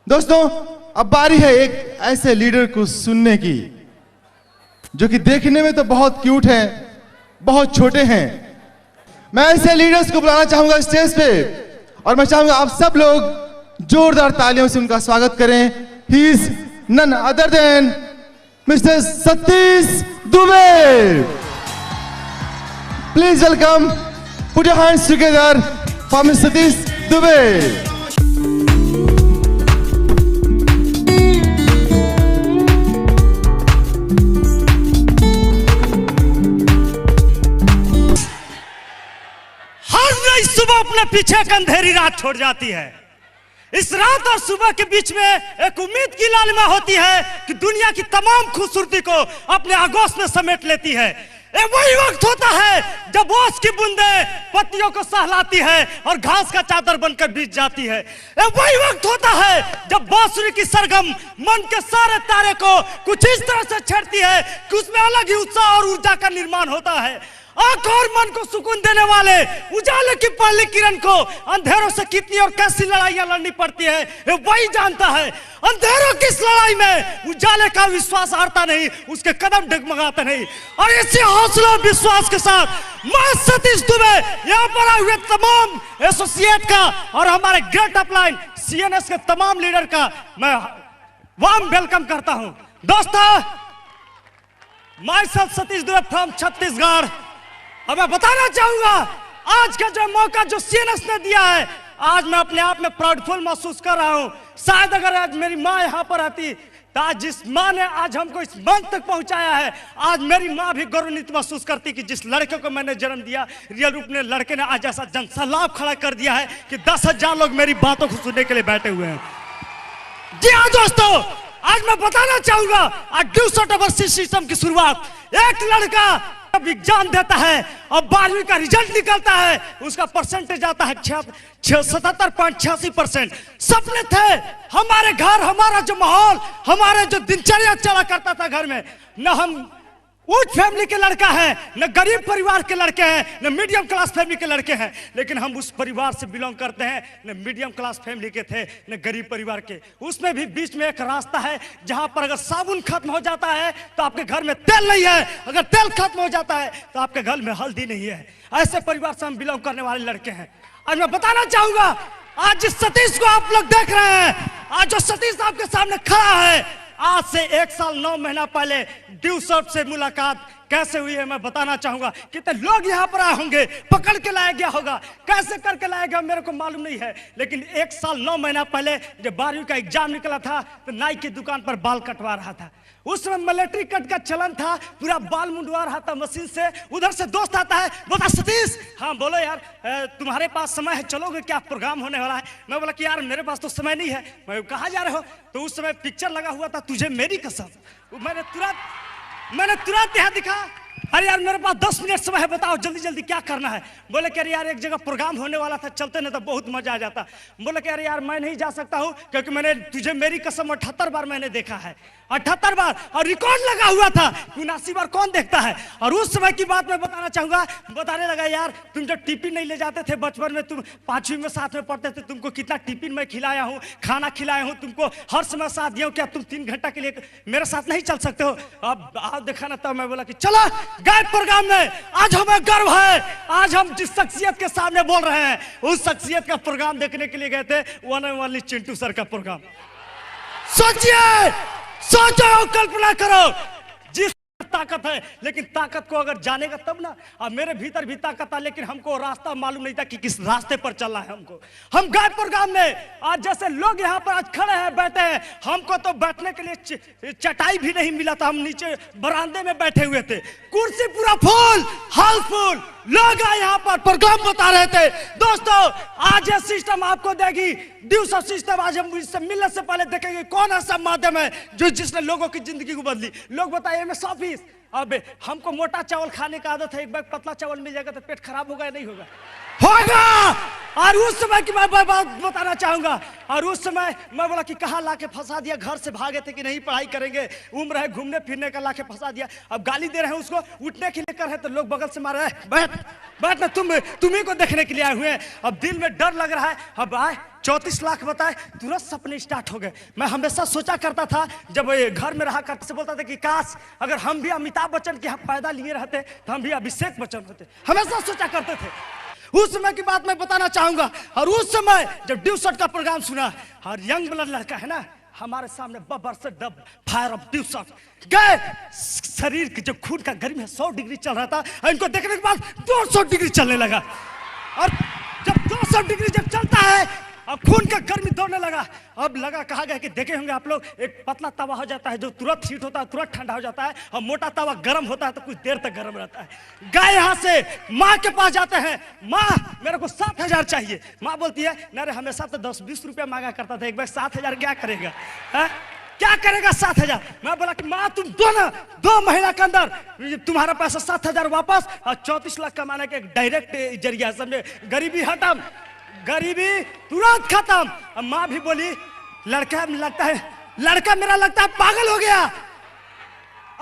दोस्तों, अब बारी है एक ऐसे लीडर को सुनने की जो कि देखने में तो बहुत क्यूट है, बहुत छोटे हैं। मैं ऐसे लीडर्स को बुलाना चाहूंगा स्टेज पे और मैं चाहूंगा आप सब लोग जोरदार तालियों से उनका स्वागत करें। He is none other than mister Satish Dubey. Please welcome, put your hands together for mister Satish Dubey. सुबह अपने पीछे एक अंधेरी रात छोड़ जाती है। इस रात और सुबह के बीच में एक उम्मीद की लालिमा होती है कि दुनिया की तमाम खूबसूरती को अपने आगोश में समेट लेती है। ये वही वक्त होता है जब ओस की बूंदें पत्तियों को सहलाती है और घास का चादर बनकर बीत जाती है। ये वही वक्त होता है जब बांसुरी की सरगम मन के सारे तारे को कुछ इस तरह से छेड़ती है कि उसमें अलग ही उत्साह और ऊर्जा का निर्माण होता है। आंख और मन को सुकून देने वाले उजाले की पहली किरण को अंधेरों से कितनी और कैसी लड़ाइयां लड़नी पड़ती है वही जानता है। अंधेरों की इस लड़ाई में उजाले का विश्वास हारता नहीं, उसके कदम डगमगाते नहीं। और इसी हौसला और विश्वास के साथ मैं सतीश दुबे यहाँ पर आए हुए तमाम एसोसिएट का और हमारे ग्रेट अपलाइन सीएनएस के तमाम लीडर का मैं वार्म वेलकम करता हूँ। दोस्तों, my self Satish Dubey from Chhattisgarh. अब मैं बताना चाहूंगा आज का जो मौका जो सीएनएस ने दिया है, आज मैं अपने आप में प्राउडफुल महसूस कर रहा हूं। शायद अगर आज मेरी माँ यहाँ पर आती तो आज जिस माँ ने आज हमको इस मंच तक पहुंचाया है, आज मेरी माँ भी गौरवान्वित महसूस करती कि जिस लड़के को मैंने जन्म दिया, रियल रूप ने लड़के ने आज ऐसा जनसैलाब खड़ा कर दिया है कि 10,000 लोग मेरी बातों को सुनने के लिए बैठे हुए हैं। जी हाँ दोस्तों, आज मैं बताना चाहूंगा आज ड्यू शॉट ओवर सिस्टम की शुरुआत एक लड़का एग्जाम देता है और 12वीं का रिजल्ट निकलता है, उसका परसेंटेज आता है 77.86%। सपने थे हमारे घर, हमारा जो माहौल, हमारे जो दिनचर्या चला करता था घर में, न हम उच्च फैमिली के लड़का है, न गरीब परिवार के लड़के हैं, न मीडियम क्लास फैमिली के लड़के हैं, लेकिन हम उस परिवार से बिलोंग करते हैं, न मीडियम क्लास फैमिली के थे न गरीब परिवार के। उसमें भी बीच में एक रास्ता है जहां पर अगर साबुन खत्म हो जाता है तो आपके घर में तेल नहीं है, अगर तेल खत्म हो जाता है तो आपके घर में हल्दी नहीं है। ऐसे परिवार से हम बिलोंग करने वाले लड़के हैं। आज मैं बताना चाहूंगा आज जिस सतीश को आप लोग देख रहे हैं, आज जो सतीश आपके सामने खड़ा है, आज से 1 साल 9 महीना पहले ड्यू शॉट से मुलाकात कैसे हुई है मैं बताना चाहूंगा। कितने लोग यहाँ पर आए होंगे, पकड़ के लाया गया होगा, कैसे करके लाया गया मेरे को मालूम नहीं है, लेकिन 1 साल 9 महीना पहले जब 12वीं का एग्जाम निकला था तो नाई की दुकान पर बाल कटवा रहा था। उस समय मिलिट्री कट का चलन था, पूरा बाल मुंडवा रहा था मशीन से। उधर से दोस्त आता है, बोला सतीश, हाँ बोलो यार, तुम्हारे पास समय है, चलोगे क्या, प्रोग्राम होने वाला है। मैं बोला कि यार मेरे पास तो समय नहीं है। मैं कहाँ जा रहे हो? तो उस समय पिक्चर लगा हुआ था तुझे मेरी कसम। मैंने तुरंत यहाँ दिखा, अरे यार मेरे पास 10 मिनट समय है, बताओ जल्दी जल्दी क्या करना है। बोले कि अरे यार एक जगह प्रोग्राम होने वाला था, चलते ना तो बहुत मजा आ जाता। बोले कि अरे यार मैं नहीं जा सकता हूँ क्योंकि मैंने तुझे मेरी कसम 78 बार मैंने देखा है, 78 बार, और रिकॉर्ड लगा हुआ था, 79 बार कौन देखता है। और उस समय की बात मैं बताना चाहूंगा। बताने लगा यार तुम जब टिफिन नहीं ले जाते थे बचपन में, तुम 5वीं में साथ में पढ़ते थे, तुमको कितना टिफिन में खिलाया हूँ, खाना खिलाया हूँ, तुमको हर समय साथ दिया हूँ, क्या तुम 3 घंटा के लिए मेरे साथ नहीं चल सकते हो? अब आप देखा ना, तब मैं बोला कि चलो गए प्रोग्राम में। आज हमें गर्व है, आज हम जिस शख्सियत के सामने बोल रहे हैं उस शख्सियत का प्रोग्राम देखने के लिए गए थे, one and only Chintu sir का प्रोग्राम। सोचिए, सोचो, कल्पना करो, जिस ताकत है, लेकिन ताकत को अगर जानेगा तब ना। अब मेरे भीतर भी ताकत था, लेकिन हमको रास्ता मालूम नहीं था कि किस रास्ते पर चलना है हमको। हम गए प्रोग्राम में, आज जैसे लोग यहाँ पर आज खड़े हैं, बैठे हैं, हमको तो बैठने के लिए चटाई भी नहीं मिला था, हम नीचे बरामदे में बैठे हुए थे, कुर्सी पूरा फुल, हॉल फुल, लोग आए यहाँ पर प्रोग्राम बता रहे थे। दोस्तों आज ये सिस्टम आपको देगी, ड्यू शॉट सिस्टम। आज हम इससे मिलने से पहले देखेंगे कौन ऐसा माध्यम है जो जिसने लोगों की जिंदगी को बदली। लोग बताइए मैं 100 फीस, अब हमको मोटा चावल खाने का आदत है, एक बार पतला चावल मिल जाएगा तो पेट खराब होगा या नहीं होगा? होगा। और उस समय की मैं बात बताना चाहूंगा। और उस समय मैं बोला कि कहाँ लाके फंसा दिया, घर से भागे थे कि नहीं पढ़ाई करेंगे, उम्र है घूमने फिरने का, लाके फंसा दिया। अब गाली दे रहे हैं उसको, उठने के लिए कर रहे हैं तो लोग बगल से मार रहे हैं, बैठ बैठ ना, तुम्ही को देखने के लिए आए हुए हैं। अब दिल में डर लग रहा है। अब आए 34 लाख बताए, तुरंत सपने स्टार्ट हो गए। मैं हमेशा सोचा करता था जब ये घर में रहा करते से बोलता था कि काश अगर हम भी अमिताभ बच्चन के पैदा लिए रहते तो हम भी अभिषेक बच्चन होते, हमेशा सोचा करते थे। उस समय की बात मैं बताना चाहूंगा। और उस समय जब ड्यू शॉट का प्रोग्राम सुना और यंग ब्लड लड़का है ना हमारे सामने बबर से dub fire of due shot गए, शरीर की जो खून का गर्मी है 100 डिग्री चल रहा था और इनको देखने के बाद 200 डिग्री चलने लगा। और जब 200 डिग्री जब चलता है अब खून का गर्मी दौड़ने लगा। अब लगा, कहा गया कि देखे होंगे आप लोग, एक पतला तवा हो जाता है जो तुरंत हीट होता है, तुरंत ठंडा हो जाता है, और मोटा तवा गर्म होता है तो कुछ देर तक गर्म रहता है। गए यहाँ से माँ के पास जाते हैं, माँ मेरे को 7,000 चाहिए। माँ बोलती है ना रे, हमेशा तो 10-20 रुपया मांगा करता था, एक बार 7,000 क्या करेगा, क्या करेगा 7,000। मैं बोला कि माँ तुम दो ना, 2 महीना के अंदर तुम्हारा पैसा 7,000 वापस और 34 लाख कमाने के एक डायरेक्ट जरिया, समझे, गरीबी हटम, गरीबी तुरंत खत्म। अब माँ भी बोली लड़का मेरा लगता है पागल हो गया।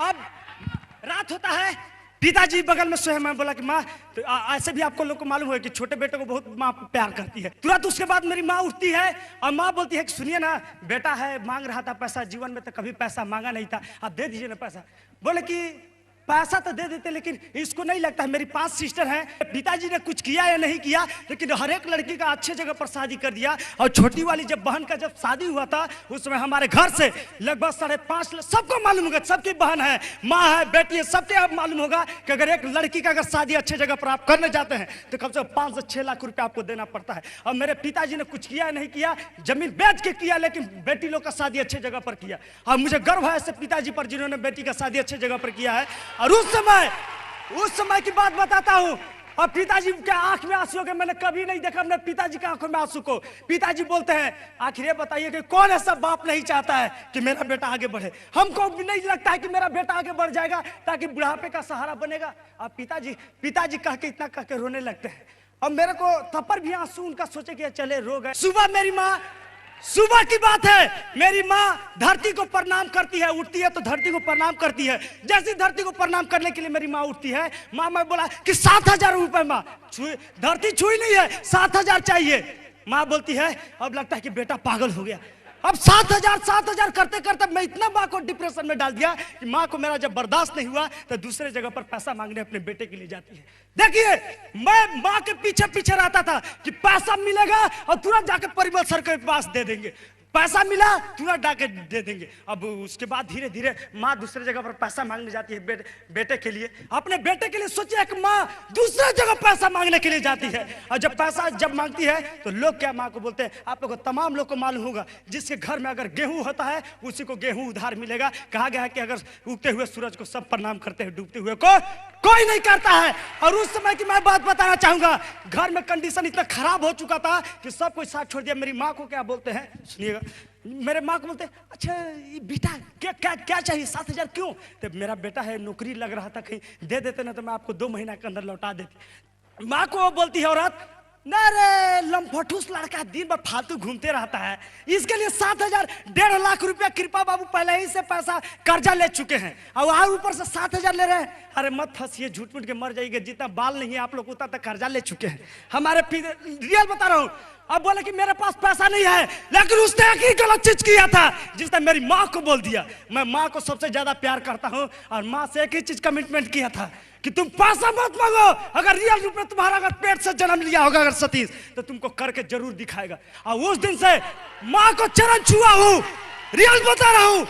अब रात होता है, पिताजी बगल में सोए। मैं बोला कि माँ तो ऐसे भी आपको लोग को मालूम है कि छोटे बेटे को बहुत माँ प्यार करती है। तुरंत उसके बाद मेरी माँ उठती है और माँ बोलती है कि सुनिए ना, बेटा है मांग रहा था पैसा, जीवन में तो कभी पैसा मांगा नहीं था, आप दे दीजिए ना पैसा। बोले कि पैसा तो दे देते लेकिन इसको नहीं लगता है, मेरी 5 सिस्टर हैं, पिताजी ने कुछ किया या नहीं किया, लेकिन हर एक लड़की का अच्छे जगह पर शादी कर दिया। और छोटी वाली जब बहन का जब शादी हुआ था उस समय हमारे घर से लगभग 5.5 लाख, सबको मालूम होगा, सबकी बहन है, माँ है, बेटी है, सबके अब मालूम होगा कि अगर एक लड़की का अगर शादी अच्छे जगह पर आप करने जाते हैं तो कम से कम 5 से 6 लाख रुपया आपको देना पड़ता है। और मेरे पिताजी ने कुछ किया नहीं किया, जमीन बेच के किया, लेकिन बेटी लोग का शादी अच्छे जगह पर किया। और मुझे गर्व है ऐसे पिताजी पर जिन्होंने बेटी का शादी अच्छे जगह पर किया है। और उस समय की बात बताता हूं। और पिताजी के आंख में आंसू के मैंने कभी नहीं देखा अपने पिताजी के आंखों में आंसू को। पिताजी बोलते हैं आखिर ये बताइए कि कौन ऐसा बाप नहीं चाहता है कि मेरा बेटा आगे बढ़े। हमको भी नहीं लगता है कि मेरा बेटा आगे बढ़ जाएगा ताकि बुढ़ापे का सहारा बनेगा। अब पिताजी कह के इतना कह के रोने लगते हैं। और मेरे को थप्पड़ भी आंसू उनका सोचे कि चले रो गए। सुबह की बात है, मेरी माँ धरती को प्रणाम करती है, उठती है तो धरती को प्रणाम करती है। जैसी धरती को प्रणाम करने के लिए मेरी माँ उठती है, माँ मैं बोला कि 7,000 रुपए, माँ धरती छुई नहीं है, 7,000 चाहिए। माँ बोलती है अब लगता है कि बेटा पागल हो गया। अब 7,000 करते करते मैं इतना माँ को डिप्रेशन में डाल दिया कि माँ को मेरा जब बर्दाश्त नहीं हुआ तो दूसरे जगह पर पैसा मांगने अपने बेटे के लिए जाती है। देखिए मैं माँ के पीछे पीछे रहता था कि पैसा मिलेगा और तुरंत जाके परिमल सर के पास दे देंगे, पैसा मिला तुरंत डाके दे देंगे। अब उसके बाद धीरे धीरे माँ दूसरे जगह पर पैसा मांगने जाती है बेटे के लिए, अपने बेटे के लिए। सोचिए कि माँ दूसरे जगह पैसा मांगने के लिए जाती है और जब पैसा मांगती है तो लोग क्या माँ को बोलते हैं, आप लोगों को तमाम लोग को मालूम होगा जिसके घर में अगर गेहूं होता है उसी को गेहूं उधार मिलेगा। कहा गया है कि अगर उगते हुए सूरज को सब प्रणाम करते हैं, डूबते हुए को कोई नहीं करता है। और उस समय की मैं बात बताना चाहूंगा, घर में कंडीशन इतना खराब हो चुका था कि सब कुछ साथ छोड़ दिया। मेरी माँ को क्या बोलते हैं सुनिएगा, मेरे माँ को बोलते अच्छा ये बेटा क्या चाहिए, 7,000 क्यों? तो मेरा बेटा है नौकरी लग रहा था, कहीं दे देते ना तो मैं आपको 2 महीना के अंदर लौटा देती। माँ को वो बोलती है औरत, ना रे लम्फठूस लड़का दिन भर फालतू घूमते रहता है, इसके लिए 7,000 1.5 लाख रुपया कृपा बाबू पहले ही से पैसा कर्जा ले चुके हैं और ऊपर से 7,000 ले रहे हैं। अरे मत फंसिए, झूठ मूठ के मर जाइएगा, जितना बाल नहीं है आप लोग उतना तक कर्जा ले चुके हैं। हमारे रियल बता रहा हूँ। अब बोले कि मेरे पास पैसा नहीं है, लेकिन उसने एक ही गलत चीज किया था जिसने मेरी माँ को बोल दिया। मैं माँ को सबसे ज्यादा प्यार करता हूँ और माँ से एक ही चीज कमिटमेंट किया था कि तुम पैसा मत मांगो, अगर रियल रूप में तुम्हारा अगर पेट से जन्म लिया होगा अगर सतीश तो तुमको करके जरूर दिखाएगा। और उस दिन से माँ को चरण छुआ हूँ, रियल बता रहा हूँ।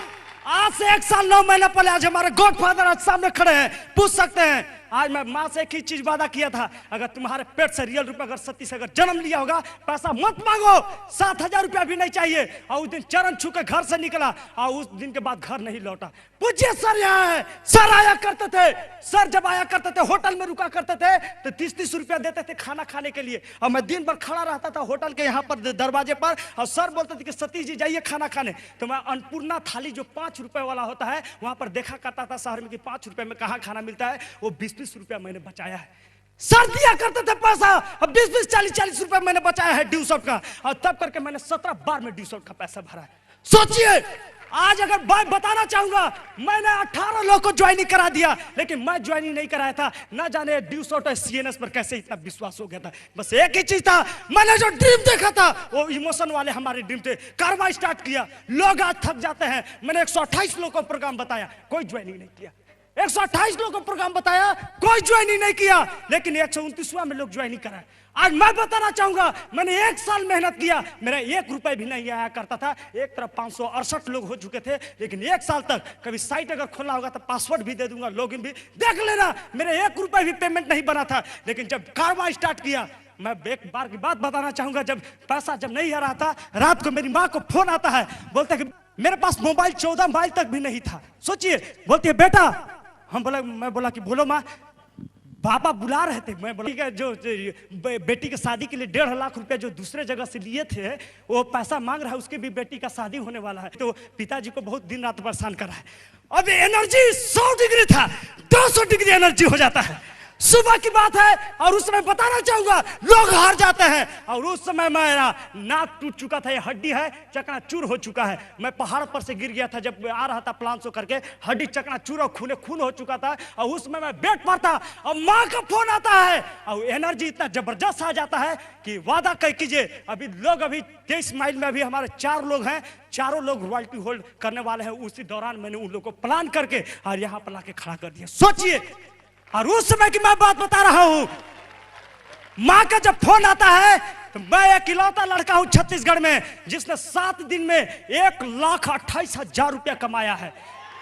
आज से 1 साल 9 महीने पहले आज हमारे गॉडफादर आज सामने खड़े हैं, पूछ सकते हैं। आज मैं माँ से एक ही चीज वादा किया था, अगर तुम्हारे पेट से रियल रुपया अगर सतीश अगर जन्म लिया होगा पैसा मत मांगो, 7,000 रुपया भी नहीं चाहिए। और उस दिन चरण छू के घर से निकला और उस दिन के बाद घर नहीं लौटा। पूछिए सर यहाँ है, सर आया करते थे, सर जब आया करते थे होटल में रुका करते थे तो 30-30 रुपया देते थे खाना खाने के लिए। और मैं दिन भर खड़ा रहता था होटल के यहाँ पर दरवाजे पर और सर बोलते थे कि सतीश जी जाइए खाना खाने। तो मैं अन्नपूर्णा थाली जो 5 रुपए वाला होता है वहां पर देखा करता था शहर में कि 5 रुपए में कहाँ खाना मिलता है, वो 20-20 रुपया मैंने बचाया है। सर दिया करते थे पैसा। अब 20-20, 40-40 रुपए मैंने बचाया है ड्यू शॉट का, और तब करके मैंने 17 बार में ड्यू शॉट का पैसा भरा है। सोचिए, आज अगर मैं बताना चाहूंगा, मैंने 18 लोग को ज्वाइनिंग करा दिया, लेकिन मैं ज्वाइनिंग नहीं कराया था। ना जाने ड्यू शॉट और सीएनएस पर कैसे इतना विश्वास हो गया था। बस एक ही चीज था, मैंने जो ड्रीम देखा था वो इमोशन वाले हमारे ड्रीम थे। कारवा स्टार्ट किया, लोग आज थक जाते हैं। मैंने 128 लोगों को प्रोग्राम बताया, कोई ज्वाइनिंग नहीं किया। 128 लोगों को प्रोग्राम बताया, कोई ज्वाइनिंग नहीं किया, लेकिन 129वां में लोग ज्वाइनिंग कराए। आज मैं बताना चाहूंगा, मैंने 1 साल मेहनत किया, मेरा 1 रुपए भी नहीं आया करता था। एक तरफ 568 लोग हो चुके थे, लेकिन 1 साल तक कभी साइट अगर खोलना होगा तो पासवर्ड भी दे दूंगा, लॉगिन भी देख लेना, मेरे 1 रुपए भी पेमेंट नहीं बना था। लेकिन जब कारवा स्टार्ट किया, मैं एक बार की बात बताना चाहूंगा, जब पैसा जब नहीं आ रहा था, रात को मेरी माँ को फोन आता है, बोलते कि मेरे पास मोबाइल 14 मोबाइल तक भी नहीं था। सोचिए, बोलती है बेटा, मैं बोला कि बोलो माँ। पापा बुला रहे थे। मैं बोला ठीक है, जो बेटी की शादी के लिए 1.5 लाख रुपया जो दूसरे जगह से लिए थे, वो पैसा मांग रहा है, उसकी भी बेटी का शादी होने वाला है। तो पिताजी को बहुत दिन रात परेशान कर रहा है। अब एनर्जी 100 डिग्री था, 200 डिग्री एनर्जी हो जाता है। सुबह की बात है, और उस समय बताना चाहूंगा, लोग हार जाते हैं। और उस समय मेरा नाक टूट चुका था, ये हड्डी है चकनाचूर हो चुका है। मैं पहाड़ पर से गिर गया था, जब आ रहा था प्लान शो करके, हड्डी चकनाचूर और खून हो चुका था। और उस समय मैं बेड पर था, और माँ का फोन आता है, और एनर्जी इतना जबरदस्त आ जाता है कि वादा कह कीजिए, अभी 23 माइल में अभी हमारे 4 लोग हैं, चारों लोग रॉयल्टी होल्ड करने वाले हैं। उसी दौरान मैंने उन लोगों को प्लान करके और यहाँ पर लाके खड़ा कर दिया। सोचिए, और उस समय की मैं बात बता रहा हूं, मां का जब फोन आता है, तो मैं एक इकलौता लड़का हूं छत्तीसगढ़ में जिसने 7 दिन में 1,28,000 रुपया कमाया है।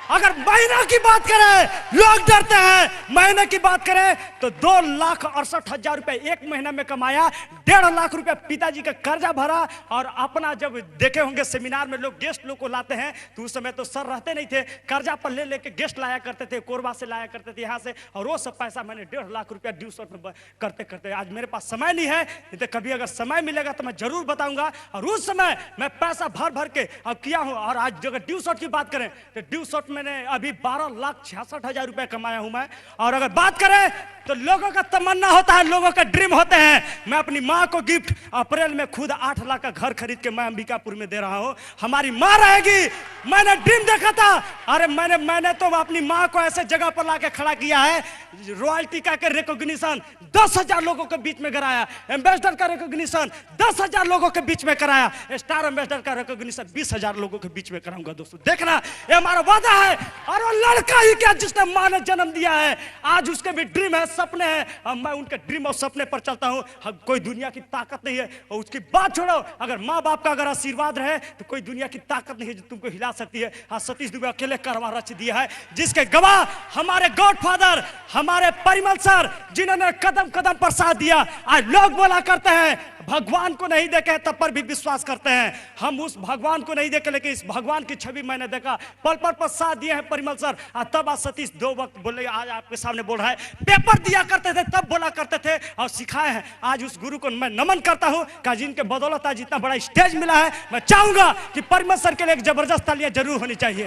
अगर महीना की बात करें, लोग डरते हैं, महीने की बात करें तो 2,68,000 रुपए एक महीना में कमाया। 1.5 लाख रुपए पिताजी का कर्जा भरा। और अपना जब देखे होंगे सेमिनार में लोग गेस्ट लोग को लाते हैं, तो उस समय तो सर रहते नहीं थे, कर्जा पर ले लेके गेस्ट लाया करते थे, कोरबा से लाया करते थे यहाँ से। और वो सब पैसा मैंने 1.5 लाख रुपया ड्यू शॉट में करते करते, आज मेरे पास समय नहीं है, नहीं तो कभी अगर समय मिलेगा तो मैं जरूर बताऊंगा। और उस समय मैं पैसा भर भर के अब किया हूं। और आज अगर ड्यू शॉट की बात करें तो ड्यू शॉट मैंने अभी 12,66,000 रुपए कमाया हूं मैं। और अगर बात करें तो लोगों का तमन्ना होता है, लोगों का ड्रीम होते हैं। मैं अपनी मां को गिफ्ट अप्रैल में खुद 8 लाख का घर खरीद के मैं अंबिकापुर में दे रहा हूं। हमारी मां रहेगी। मैंने ड्रीम देखा था, अरे मैंने तो अपनी मां को ऐसे जगह पर लाके खड़ा किया है, रॉयल्टी का रिकॉग्निशन 10,000 लोगों के बीच में कराया, एम्बेसडर का रिकॉग्निशन 10,000 लोगों के बीच में कराया, स्टार एम्बेसडर का रिकॉग्निशन 20,000 लोगों के बीच में कराऊंगा। दोस्तों देखना, ये हमारा वादा है। और वो लड़का ही क्या जिसने मां ने जन्म दिया है, आज उसके भी ड्रीम है, सपने हैं, और मैं उनके ड्रीम और सपने पर चलता हूं। कोई दुनिया की ताकत नहीं है। और उसकी बात छोड़ो, अगर माँ बाप का अगर आशीर्वाद रहे तो कोई दुनिया की ताकत नहीं है जो तुमको हिला सकती है। आज सतीश दुबे अकेले कारवा रच दिया है, जिसके गवाह हमारे गॉडफादर, हमारे परिमल सर, जिन्होंने कदम कदम पर साथ दिया। आज लोग बोला करते हैं भगवान को नहीं देखे तब पर भी विश्वास करते हैं। हम उस भगवान को नहीं देखे, लेकिन इस भगवान की छवि मैंने देखा। पल पल पर साथ दिए हैं परिमल सर। तब आज सतीश 2 वक्त बोले, आज आपके सामने बोल रहा है। पेपर दिया करते थे तब बोला करते थे और सिखाए हैं। आज उस गुरु को मैं नमन करता हूं कि जिनके बदौलत आज इतना बड़ा स्टेज मिला है। मैं चाहूंगा कि परिमल सर के लिए एक जबरदस्त तालियां जरूर होनी चाहिए।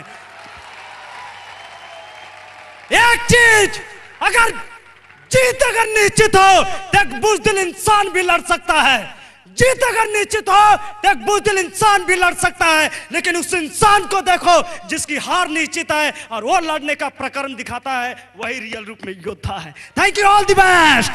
एक चीज, अगर जीत अगर निश्चित हो तो एक बुज़दिल इंसान भी लड़ सकता है। जीत अगर निश्चित हो तो एक बुज़दिल इंसान भी लड़ सकता है, लेकिन उस इंसान को देखो जिसकी हार निश्चित है और वो लड़ने का प्रकरण दिखाता है, वही रियल रूप में योद्धा है। Thank you, all the best.